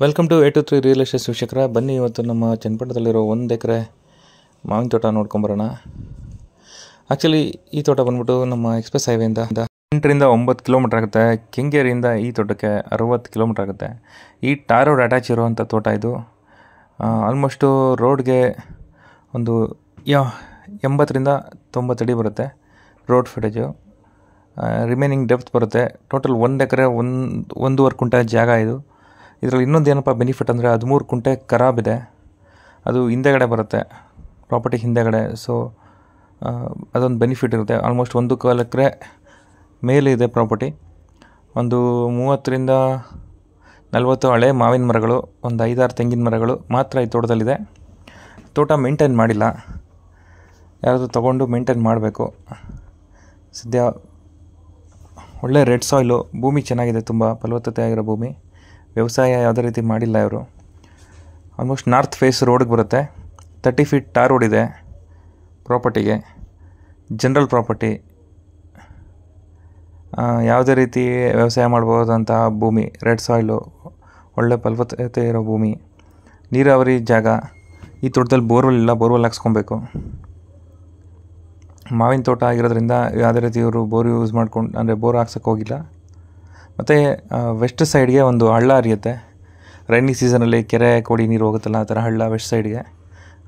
Welcome to 823 real estate ವೀಕ್ಷಕರ. ಬನ್ನಿ ಇವತ್ತು ನಮ್ಮ ಚನ್ನಪಟ್ಟಣದಲ್ಲಿರೋ 1 ಎಕರೆ ಮಾವಿನ ತೋಟ ನೋಡ್ಕೊಂಬರೋಣ. ಆ್ಯಕ್ಚುಲಿ ಈ ತೋಟ ಬಂದ್ಬಿಟ್ಟು ನಮ್ಮ ಎಕ್ಸ್ಪ್ರೆಸ್ ಹೈವೇಯಿಂದ 8ರಿಂದ 9 ಕಿಲೋಮೀಟ್ರ್ ಆಗುತ್ತೆ. ಕೆಂಗೇರಿಯಿಂದ ಈ ತೋಟಕ್ಕೆ 60 ಕಿಲೋಮೀಟ್ರ್ ಆಗುತ್ತೆ. ಈ ಟಾರ್ ರೋಡ್ ಅಟ್ಯಾಚ್ ಇರೋವಂಥ ತೋಟ ಇದು. ಆಲ್ಮೋಸ್ಟು ರೋಡ್ಗೆ ಒಂದು 80ರಿಂದ 90 ಅಡಿ ಬರುತ್ತೆ ರೋಡ್ ಫುಟೇಜು. ರಿಮೈನಿಂಗ್ ಡೆಪ್ತ್ ಬರುತ್ತೆ. ಟೋಟಲ್ 1 ಎಕರೆ 1.5 ಕುಂಟೆ ಜಾಗ ಇದು. ಇದರಲ್ಲಿ ಇನ್ನೊಂದು ಏನಪ್ಪ ಬೆನಿಫಿಟ್ ಅಂದರೆ 13 ಕುಂಟೆ ಖರಾಬ್ ಇದೆ, ಅದು ಹಿಂದೆಗಡೆ ಬರುತ್ತೆ, ಪ್ರಾಪರ್ಟಿ ಹಿಂದೆಗಡೆ. ಸೊ ಅದೊಂದು ಬೆನಿಫಿಟ್ ಇರುತ್ತೆ. ಆಲ್ಮೋಸ್ಟ್ 1.25 ಎಕರೆ ಮೇಲೆ ಇದೆ ಪ್ರಾಪರ್ಟಿ. ಒಂದು 30ರಿಂದ 40 ಹಳೆ ಮಾವಿನ ಮರಗಳು, ಒಂದು 5-6 ತೆಂಗಿನ ಮರಗಳು ಮಾತ್ರ ಈ ತೋಟದಲ್ಲಿದೆ. ತೋಟ ಮೇಂಟೈನ್ ಮಾಡಿಲ್ಲ, ಯಾರಾದರೂ ತೊಗೊಂಡು ಮೇಂಟೈನ್ ಮಾಡಬೇಕು. ಸದ್ಯ ಒಳ್ಳೆ ರೆಡ್ ಸಾಯಿಲು, ಭೂಮಿ ಚೆನ್ನಾಗಿದೆ, ತುಂಬ ಫಲವತ್ತತೆ ಆಗಿರೋ ಭೂಮಿ. ವ್ಯವಸಾಯ ಯಾವುದೇ ರೀತಿ ಮಾಡಿಲ್ಲ ಇವರು. ಆಲ್ಮೋಸ್ಟ್ ನಾರ್ತ್ ಫೇಸ್ ರೋಡ್ಗೆ ಬರುತ್ತೆ. 30 ಫೀಟ್ ಟಾರ್ ರೋಡ್ ಇದೆ ಪ್ರಾಪರ್ಟಿಗೆ. ಜನರಲ್ ಪ್ರಾಪರ್ಟಿ, ಯಾವುದೇ ರೀತಿ ವ್ಯವಸಾಯ ಮಾಡ್ಬೋದಂಥ ಭೂಮಿ, ರೆಡ್ ಸಾಯಿಲು, ಒಳ್ಳೆ ಫಲವತ್ತತೆ ಇರೋ ಭೂಮಿ, ನೀರಾವರಿ ಜಾಗ. ಈ ತೋಟದಲ್ಲಿ ಬೋರ್ವೆಲ್ ಇಲ್ಲ, ಬೋರ್ವೆಲ್ ಹಾಕ್ಸ್ಕೊಬೇಕು. ಮಾವಿನ ತೋಟ ಆಗಿರೋದ್ರಿಂದ ಯಾವುದೇ ರೀತಿ ಇವರು ಬೋರ್ ಯೂಸ್ ಮಾಡ್ಕೊಂಡು, ಅಂದರೆ ಬೋರ್ ಹಾಕ್ಸೋಕ್ಕೆ ಹೋಗಿಲ್ಲ. ಮತ್ತು ವೆಸ್ಟ್ ಸೈಡ್ಗೆ ಒಂದು ಹಳ್ಳ ಹರಿಯುತ್ತೆ. ರೈನಿ ಸೀಸನಲ್ಲಿ ಕೆರೆ ಕೋಡಿ ನೀರು ಹೋಗುತ್ತಲ್ಲ, ಆ ಥರ ಹಳ್ಳ ವೆಸ್ಟ್ ಸೈಡ್ಗೆ,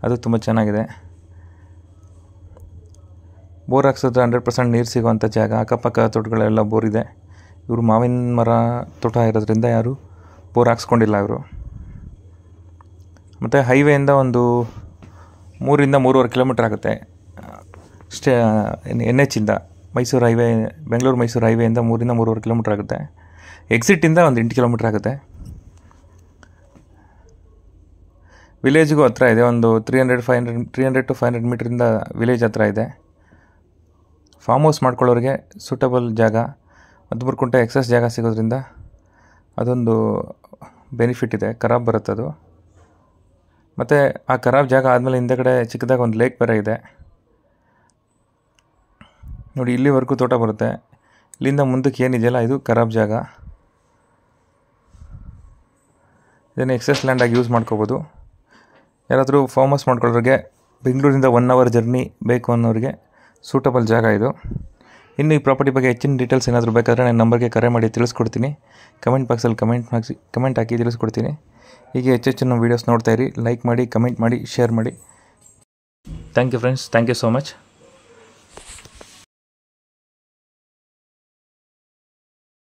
ಅದು ತುಂಬ ಚೆನ್ನಾಗಿದೆ. ಬೋರ್ ಹಾಕ್ಸಿದ್ರೆ 100% ನೀರು ಸಿಗೋವಂಥ ಜಾಗ. ಅಕ್ಕಪಕ್ಕ ತೋಟಗಳೆಲ್ಲ ಬೋರ್ ಇದೆ. ಇವರು ಮಾವಿನ ಮರ ತೋಟ ಇರೋದ್ರಿಂದ ಯಾರು ಬೋರ್ ಹಾಕ್ಸ್ಕೊಂಡಿಲ್ಲ ಇವರು. ಮತ್ತು ಹೈವೇಯಿಂದ ಒಂದು 3ರಿಂದ 3.5 ಕಿಲೋಮೀಟ್ರ್ ಆಗುತ್ತೆ. NH ಮೈಸೂರು ಹೈವೇ, ಬೆಂಗಳೂರು ಮೈಸೂರು ಹೈವೇಯಿಂದ 3ರಿಂದ 3.5 ಕಿಲೋಮೀಟ್ರ್ ಆಗುತ್ತೆ. ಎಕ್ಸಿಟಿಂದ ಒಂದು 8 ಕಿಲೋಮೀಟ್ರ್ ಆಗುತ್ತೆ. ವಿಲೇಜ್ಗೂ ಹತ್ರ ಇದೆ. ಒಂದು 300 to 500 ಮೀಟ್ರಿಂದ ವಿಲೇಜ್ ಹತ್ರ ಇದೆ. ಫಾರ್ಮ್ ಹೌಸ್ ಮಾಡ್ಕೊಳ್ಳೋರಿಗೆ ಸೂಟಬಲ್ ಜಾಗ. 13 ಕುಂಟೆ ಎಕ್ಸಸ್ ಜಾಗ ಸಿಗೋದ್ರಿಂದ ಅದೊಂದು ಬೆನಿಫಿಟ್ ಇದೆ. ಖರಾಬ್ ಬರುತ್ತೆ ಅದು. ಮತ್ತು ಆ ಖರಾಬ್ ಜಾಗ ಆದಮೇಲೆ ಹಿಂದೆಗಡೆ ಚಿಕ್ಕದಾಗಿ ಒಂದು ಲೇಕ್ ಬೇರೆ ಇದೆ ನೋಡಿ. ಇಲ್ಲಿವರೆಗೂ ತೋಟ ಬರುತ್ತೆ. ಇಲ್ಲಿಂದ ಮುಂದಕ್ಕೆ ಏನಿದೆಯಲ್ಲ, ಇದು ಖರಾಬ್ ಜಾಗ. ಇದನ್ನು ಎಕ್ಸೆಸ್ ಲ್ಯಾಂಡಾಗಿ ಯೂಸ್ ಮಾಡ್ಕೋಬೋದು. ಯಾರಾದರೂ ಫಾರ್ಮ್ ಹೌಸ್ ಮಾಡ್ಕೊಳ್ಳೋರಿಗೆ, ಬೆಂಗಳೂರಿಂದ 1 ಅವರ್ ಜರ್ನಿ ಬೇಕು ಅನ್ನೋರಿಗೆ ಸೂಟಬಲ್ ಜಾಗ ಇದು. ಇನ್ನು ಈ ಪ್ರಾಪರ್ಟಿ ಬಗ್ಗೆ ಹೆಚ್ಚಿನ ಡೀಟೇಲ್ಸ್ ಏನಾದರೂ ಬೇಕಾದರೆ ನನ್ನ ನಂಬರ್ಗೆ ಕರೆ ಮಾಡಿ ತಿಳಿಸ್ಕೊಡ್ತೀನಿ. ಕಮೆಂಟ್ ಬಾಕ್ಸಲ್ಲಿ ಕಮೆಂಟ್ ಹಾಕಿ ತಿಳಿಸ್ಕೊಡ್ತೀನಿ. ಹೀಗೆ ಹೆಚ್ಚೆಚ್ಚಿನ ವೀಡಿಯೋಸ್ ನೋಡ್ತಾಯಿರಿ. ಲೈಕ್ ಮಾಡಿ, ಕಮೆಂಟ್ ಮಾಡಿ, ಶೇರ್ ಮಾಡಿ. Thank you friends. Thank you so much.